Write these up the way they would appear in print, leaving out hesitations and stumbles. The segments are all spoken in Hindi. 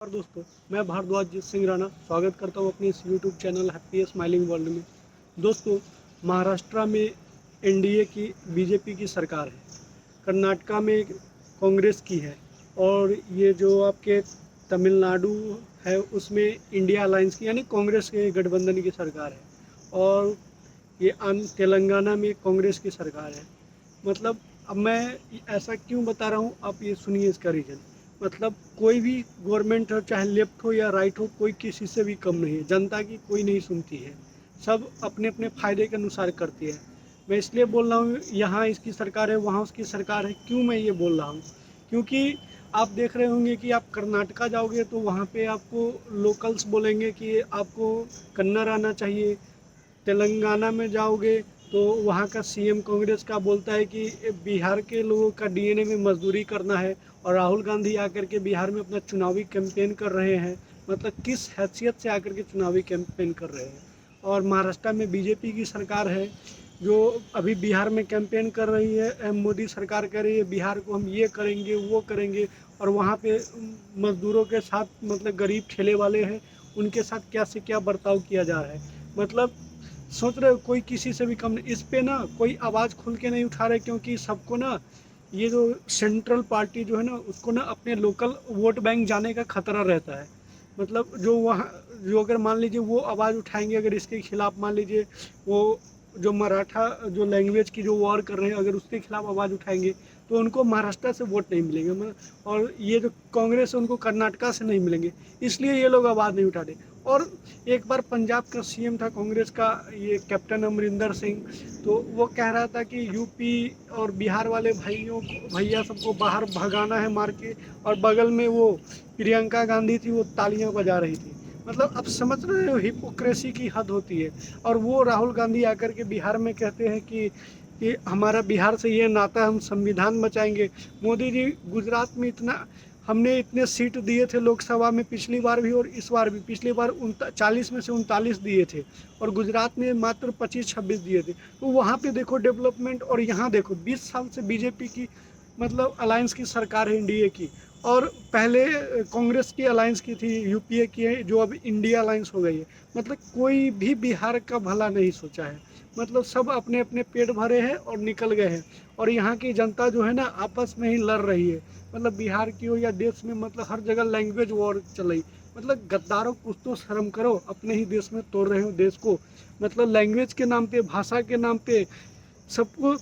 और दोस्तों, मैं भारद्वाज सिंह राणा स्वागत करता हूं अपने इस YouTube channel happy smiling world में। दोस्तों, महाराष्ट्र में एनडीए की बीजेपी की सरकार है, कर्नाटका में कांग्रेस की है, और ये जो आपके तमिलनाडु है उसमें इंडिया अलायंस की यानी कांग्रेस के गठबंधन की सरकार है, और ये तेलंगाना में कांग्रेस की सरकार है। मतलब अब मैं ऐसा क्यों बता रहा हूँ, आप ये सुनिए इसका रीज़न। मतलब कोई भी गवर्नमेंट हो, चाहे लेफ्ट हो या राइट हो, कोई किसी से भी कम नहीं है। जनता की कोई नहीं सुनती है, सब अपने अपने फ़ायदे के अनुसार करती है। मैं इसलिए बोल रहा हूँ यहाँ इसकी सरकार है, वहाँ उसकी सरकार है। क्यों मैं ये बोल रहा हूँ? क्योंकि आप देख रहे होंगे कि आप कर्नाटका जाओगे तो वहाँ पे आपको लोकल्स बोलेंगे कि आपको कन्नड़ आना चाहिए। तेलंगाना में जाओगे तो वहाँ का सीएम कांग्रेस का बोलता है कि बिहार के लोगों का डीएनए में मजदूरी करना है, और राहुल गांधी आकर के बिहार में अपना चुनावी कैंपेन कर रहे हैं। मतलब किस हैसियत से आकर के चुनावी कैंपेन कर रहे हैं। और महाराष्ट्र में बीजेपी की सरकार है जो अभी बिहार में कैंपेन कर रही है। मोदी सरकार कह रही है बिहार को हम ये करेंगे वो करेंगे, और वहाँ पे मजदूरों के साथ मतलब गरीब ठेले वाले हैं उनके साथ क्या से क्या बर्ताव किया जा रहा है। मतलब सोच रहे हो कोई किसी से भी कम नहीं। इस पे ना कोई आवाज़ खुल के नहीं उठा रहे, क्योंकि सबको ना ये जो सेंट्रल पार्टी जो है ना उसको ना अपने लोकल वोट बैंक जाने का खतरा रहता है। मतलब जो वहाँ जो अगर मान लीजिए वो आवाज़ उठाएंगे अगर इसके खिलाफ, मान लीजिए वो जो मराठा जो लैंग्वेज की जो वॉर कर रहे हैं अगर उसके खिलाफ आवाज़ उठाएंगे तो उनको महाराष्ट्र से वोट नहीं मिलेंगे। और ये जो कांग्रेस है उनको कर्नाटका से नहीं मिलेंगे, इसलिए ये लोग आवाज़ नहीं उठा रहे। और एक बार पंजाब का सीएम था कांग्रेस का, ये कैप्टन अमरिंदर सिंह, तो वो कह रहा था कि यूपी और बिहार वाले भैया सबको बाहर भगाना है मार के, और बगल में वो प्रियंका गांधी थी वो तालियां बजा रही थी। मतलब अब समझ रहे हो हिपोक्रेसी की हद होती है। और वो राहुल गांधी आकर के बिहार में कहते हैं कि हमारा बिहार से ये नाता है, हम संविधान बचाएंगे। मोदी जी, गुजरात में इतना हमने इतने सीट दिए थे लोकसभा में पिछली बार भी और इस बार भी। पिछली बार 40 में से 39 दिए थे, और गुजरात में मात्र 25-26 दिए थे। तो वहाँ पे देखो डेवलपमेंट, और यहाँ देखो 20 साल से बीजेपी की मतलब अलायंस की सरकार है, एनडीए की। और पहले कांग्रेस की अलायंस की थी, यूपीए की है, जो अब इंडिया अलायंस हो गई है। मतलब कोई भी बिहार का भला नहीं सोचा है। मतलब सब अपने अपने पेट भरे हैं और निकल गए हैं। और यहाँ की जनता जो है ना आपस में ही लड़ रही है। मतलब बिहार की हो या देश में, मतलब हर जगह लैंग्वेज वॉर चल रही। मतलब गद्दारों, कुछ तो शर्म करो, अपने ही देश में तोड़ रहे हो देश को। मतलब लैंग्वेज के नाम पे, भाषा के नाम पे सबको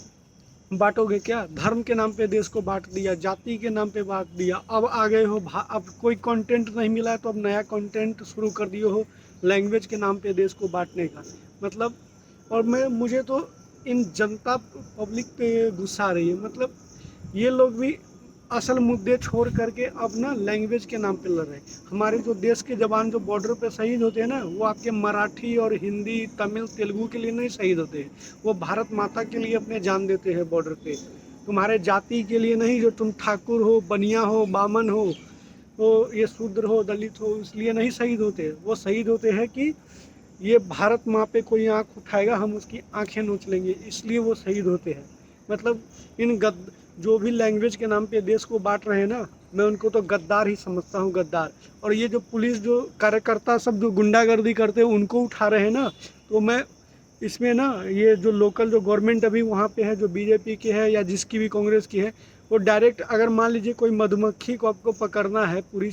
बांटोगे क्या? धर्म के नाम पे देश को बांट दिया, जाति के नाम पे बांट दिया। अब आ गए हो अब कोई कंटेंट नहीं मिला है तो अब नया कंटेंट शुरू कर दिए हो लैंग्वेज के नाम पे देश को बांटने का। मतलब और मुझे तो इन जनता पब्लिक पे गुस्सा आ रही है। मतलब ये लोग भी असल मुद्दे छोड़ करके अब ना लैंग्वेज के नाम पे लड़ रहे हैं। हमारे जो देश के जवान जो बॉर्डर पे शहीद होते हैं ना, वो आपके मराठी और हिंदी तमिल तेलुगु के लिए नहीं शहीद होते हैं। वो भारत माता के लिए अपने जान देते हैं बॉर्डर पे। तुम्हारे जाति के लिए नहीं, जो तुम ठाकुर हो, बनिया हो, बामन हो, तो ये शूद्र हो, दलित हो, इसलिए नहीं शहीद होते। वो शहीद होते हैं कि ये भारत माँ पे कोई आँख उठाएगा हम उसकी आंखें नोच लेंगे, इसलिए वो शहीद होते हैं। मतलब इन जो भी लैंग्वेज के नाम पे देश को बांट रहे हैं ना, मैं उनको तो गद्दार ही समझता हूँ, गद्दार। और ये जो पुलिस जो कार्यकर्ता सब जो गुंडागर्दी करते हैं उनको उठा रहे हैं ना, तो मैं इसमें ना ये जो लोकल जो गवर्नमेंट अभी वहाँ पे है, जो बीजेपी की है या जिसकी भी कांग्रेस की है, वो डायरेक्ट अगर मान लीजिए कोई मधुमक्खी को आपको पकड़ना है, पूरी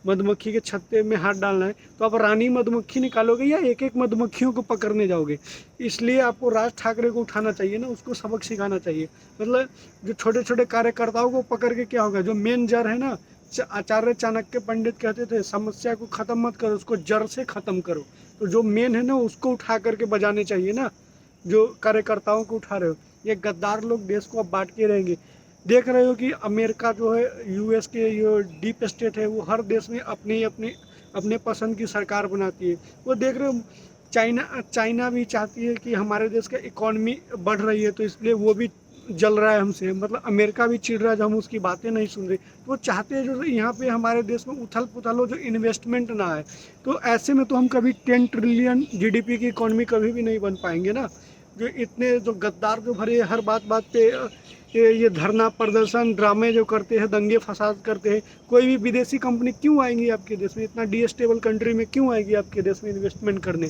मधुमक्खी के छत्ते में हाथ डालना है, तो आप रानी मधुमक्खी निकालोगे या एक एक मधुमक्खियों को पकड़ने जाओगे? इसलिए आपको राज ठाकरे को उठाना चाहिए ना, उसको सबक सिखाना चाहिए। मतलब जो छोटे छोटे कार्यकर्ताओं को पकड़ के क्या होगा? जो मेन जड़ है ना, आचार्य चाणक्य पंडित कहते थे समस्या को खत्म मत करो, उसको जड़ से खत्म करो। तो जो मेन है ना उसको उठा करके बजाने चाहिए ना, जो कार्यकर्ताओं को उठा रहे हो। ये गद्दार लोग देश को अब बांट के रहेंगे। देख रहे हो कि अमेरिका जो है, यूएस के जो डीप स्टेट है, वो हर देश में अपनी अपनी अपने पसंद की सरकार बनाती है। वो देख रहे हो चाइना चाइना भी चाहती है कि हमारे देश का इकॉनमी बढ़ रही है, तो इसलिए वो भी जल रहा है हमसे। मतलब अमेरिका भी चिढ़ रहा है जो हम उसकी बातें नहीं सुन रहे। तो वो चाहते हैं जो यहाँ पे हमारे देश में उथल पुथल हो, जो इन्वेस्टमेंट ना आए। तो ऐसे में तो हम कभी 10 ट्रिलियन जीडीपी की इकॉनमी कभी भी नहीं बन पाएंगे ना। जो इतने जो गद्दार जो भरे हर बात बात पे ये धरना प्रदर्शन ड्रामे जो करते हैं, दंगे फसाद करते हैं, कोई भी विदेशी कंपनी क्यों आएंगी आपके देश में? इतना डीस्टेबल कंट्री में क्यों आएगी आपके देश में इन्वेस्टमेंट करने?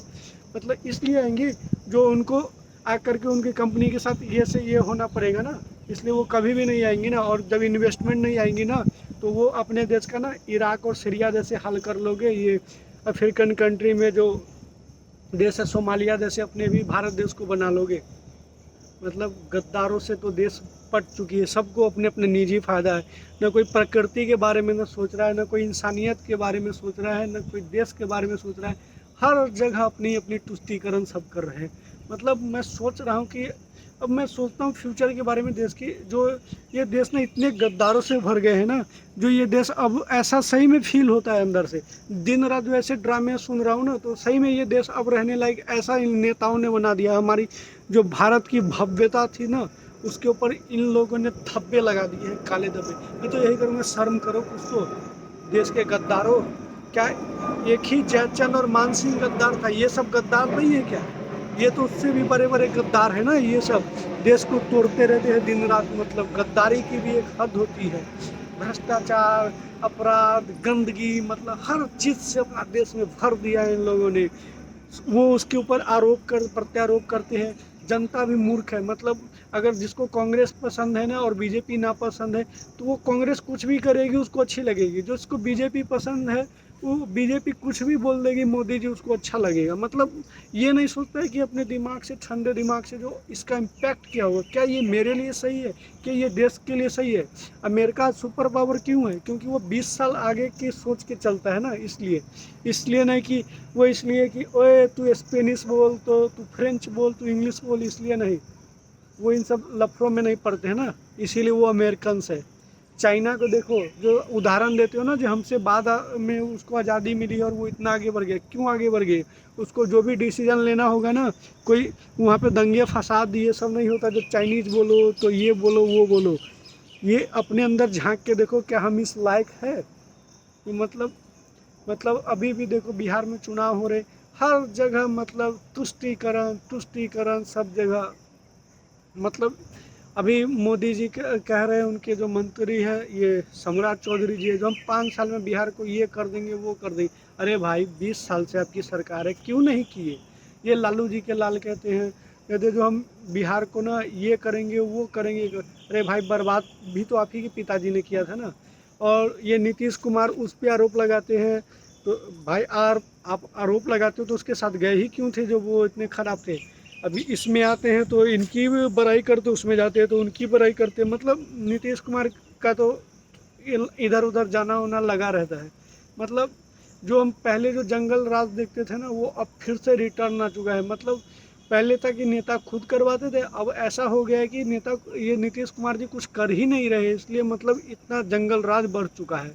मतलब इसलिए आएंगी जो उनको आकर के उनकी कंपनी के साथ ये से ये होना पड़ेगा ना, इसलिए वो कभी भी नहीं आएंगी ना। और जब इन्वेस्टमेंट नहीं आएंगी ना, तो वो अपने देश का ना इराक और सीरिया जैसे हल कर लोगे, ये अफ्रीकन कंट्री में जो देश है सोमालिया जैसे अपने भी भारत देश को बना लोगे। मतलब गद्दारों से तो देश पट चुकी है, सबको अपने अपने निजी फायदा है, न कोई प्रकृति के बारे में न सोच रहा है, न कोई इंसानियत के बारे में सोच रहा है, न कोई देश के बारे में सोच रहा है। हर जगह अपनी अपनी तुष्टीकरण सब कर रहे हैं। मतलब मैं सोच रहा हूँ कि अब मैं सोचता हूँ फ्यूचर के बारे में देश की, जो ये देश ना इतने गद्दारों से भर गए हैं ना, जो ये देश अब ऐसा सही में फील होता है अंदर से। दिन रात जो ऐसे ड्रामे सुन रहा हूँ ना, तो सही में ये देश अब रहने लायक ऐसा इन नेताओं ने बना दिया। हमारी जो भारत की भव्यता थी ना, उसके ऊपर इन लोगों ने धब्बे लगा दिए हैं, काले धब्बे। मैं तो यही करूँगा, शर्म करो कुछ तो देश के गद्दारों। क्या एक ही जयचंद और मान सिंह गद्दार था? ये सब गद्दार नहीं है क्या? ये तो उससे भी बड़े बड़े गद्दार है ना। ये सब देश को तोड़ते रहते हैं दिन रात। मतलब गद्दारी की भी एक हद होती है। भ्रष्टाचार, अपराध, गंदगी, मतलब हर चीज़ से अपना देश में भर दिया है इन लोगों ने। वो उसके ऊपर आरोप कर प्रत्यारोप करते हैं। जनता भी मूर्ख है। मतलब अगर जिसको कांग्रेस पसंद है ना और बीजेपी ना पसंद है, तो वो कांग्रेस कुछ भी करेगी उसको अच्छी लगेगी। जो उसको बीजेपी पसंद है, वो बीजेपी कुछ भी बोल देगी, मोदी जी, उसको अच्छा लगेगा। मतलब ये नहीं सोचता है कि अपने दिमाग से, ठंडे दिमाग से, जो इसका इम्पैक्ट क्या होगा, क्या ये मेरे लिए सही है, क्या ये देश के लिए सही है। अमेरिका सुपर पावर क्यों है? क्योंकि वो 20 साल आगे की सोच के चलता है ना, इसलिए नहीं कि वो इसलिए कि ओए तू स्पेनिश बोल, तो तू फ्रेंच बोल, तू इंग्लिश बोल, इसलिए नहीं। वो इन सब लफड़ों में नहीं पड़ते हैं ना, इसीलिए वो अमेरिकन्स है। चाइना को देखो, जो उदाहरण देते हो ना, जो हमसे बाद में उसको आज़ादी मिली और वो इतना आगे बढ़ गए। क्यों आगे बढ़ गए? उसको जो भी डिसीजन लेना होगा ना, कोई वहाँ पे दंगे फसाद ये सब नहीं होता। जब चाइनीज बोलो तो ये बोलो वो बोलो, ये अपने अंदर झांक के देखो, क्या हम इस लायक है? मतलब अभी भी देखो बिहार में चुनाव हो रहे, हर जगह मतलब तुष्टीकरण तुष्टीकरण सब जगह। मतलब अभी मोदी जी कह रहे हैं, उनके जो मंत्री हैं ये सम्राट चौधरी जी है, जो हम 5 साल में बिहार को ये कर देंगे वो कर देंगे। अरे भाई 20 साल से आपकी सरकार है, क्यों नहीं किए? ये लालू जी के लाल कहते जो हम बिहार को ना ये करेंगे वो करेंगे। अरे भाई बर्बाद भी तो आप ही के पिताजी ने किया था ना। और ये नीतीश कुमार उस पर आरोप लगाते हैं, तो भाई आप आरोप लगाते हो तो उसके साथ गए ही क्यों थे जो वो इतने खराब थे? अभी इसमें आते हैं तो इनकी भी बुराई करते, उसमें जाते हैं तो उनकी बुराई करते। मतलब नीतीश कुमार का तो इधर उधर जाना होना लगा रहता है। मतलब जो हम पहले जो जंगल राज देखते थे ना, वो अब फिर से रिटर्न आ चुका है। मतलब पहले तक कि नेता खुद करवाते थे, अब ऐसा हो गया है कि नेता, ये नीतीश कुमार जी कुछ कर ही नहीं रहे, इसलिए मतलब इतना जंगल राज बढ़ चुका है।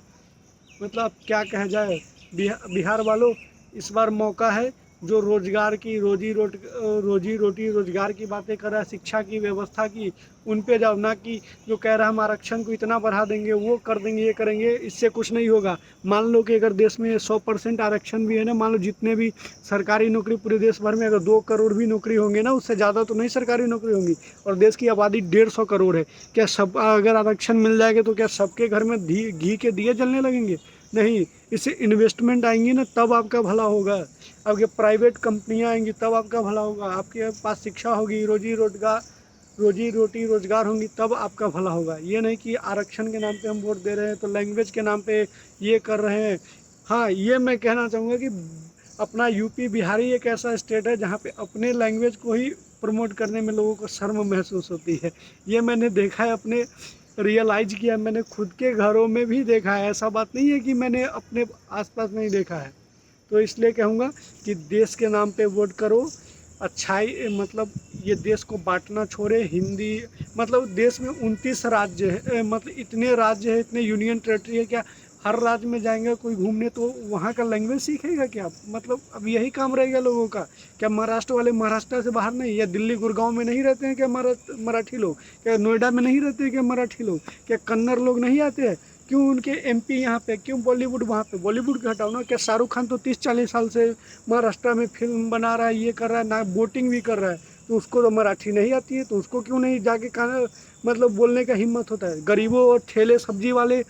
मतलब अब क्या कहा जाए, बिहार वालों, इस बार मौका है। जो रोजगार की रोजी रोटी रोजगार की बातें कर रहा है, शिक्षा की व्यवस्था की, उन पे जाओ ना। कि जो कह रहा है हम आरक्षण को इतना बढ़ा देंगे, वो कर देंगे, ये करेंगे, इससे कुछ नहीं होगा। मान लो कि अगर देश में 100% आरक्षण भी है ना, मान लो जितने भी सरकारी नौकरी पूरे देश भर में अगर 2 करोड़ भी नौकरी होंगे ना, उससे ज़्यादा तो नहीं सरकारी नौकरी होंगी, और देश की आबादी 150 करोड़ है। क्या सब अगर आरक्षण मिल जाएगा तो क्या सबके घर में घी के दिए जलने लगेंगे? नहीं। इससे इन्वेस्टमेंट आएंगी ना, तब आपका भला होगा। आपके प्राइवेट कंपनियां आएंगी तब आपका भला होगा। आपके पास शिक्षा होगी, रोजी रोटी रोजगार होंगी, तब आपका भला होगा। ये नहीं कि आरक्षण के नाम पे हम वोट दे रहे हैं तो लैंग्वेज के नाम पे ये कर रहे हैं। हाँ, ये मैं कहना चाहूँगा कि अपना यूपी बिहारी एक ऐसा स्टेट है जहाँ पे अपने लैंग्वेज को ही प्रमोट करने में लोगों को शर्म महसूस होती है। ये मैंने देखा है, अपने रियलाइज किया, मैंने खुद के घरों में भी देखा है। ऐसा बात नहीं है कि मैंने अपने आसपास नहीं देखा है। तो इसलिए कहूँगा कि देश के नाम पे वोट करो। अच्छाई, मतलब ये देश को बांटना छोड़े। हिंदी, मतलब देश में 29 राज्य है, मतलब इतने राज्य है, इतने यूनियन टेरेटरी है। क्या हर राज्य में जाएंगे कोई घूमने तो वहाँ का लैंग्वेज सीखेगा क्या? मतलब अब यही काम रहेगा लोगों का। क्या महाराष्ट्र वाले महाराष्ट्र से बाहर नहीं, या दिल्ली गुड़गांव में नहीं रहते हैं क्या मराठी लोग? क्या नोएडा में नहीं रहते हैं क्या मराठी लोग? क्या कन्नड़ लोग नहीं आते हैं? क्यों उनके एमपी यहाँ पे, क्यों बॉलीवुड वहाँ पे? बॉलीवुड का हटाओ ना। क्या शाहरुख खान तो 30-40 साल से महाराष्ट्र में फिल्म बना रहा है, ये कर रहा है ना, बोटिंग भी कर रहा है। तो उसको तो मराठी नहीं आती है, तो उसको क्यों नहीं जाके मतलब बोलने का हिम्मत होता है। गरीबों और ठेले सब्जी वाले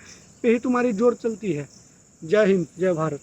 पे ही तुम्हारी जोर चलती है। जय हिंद, जय भारत।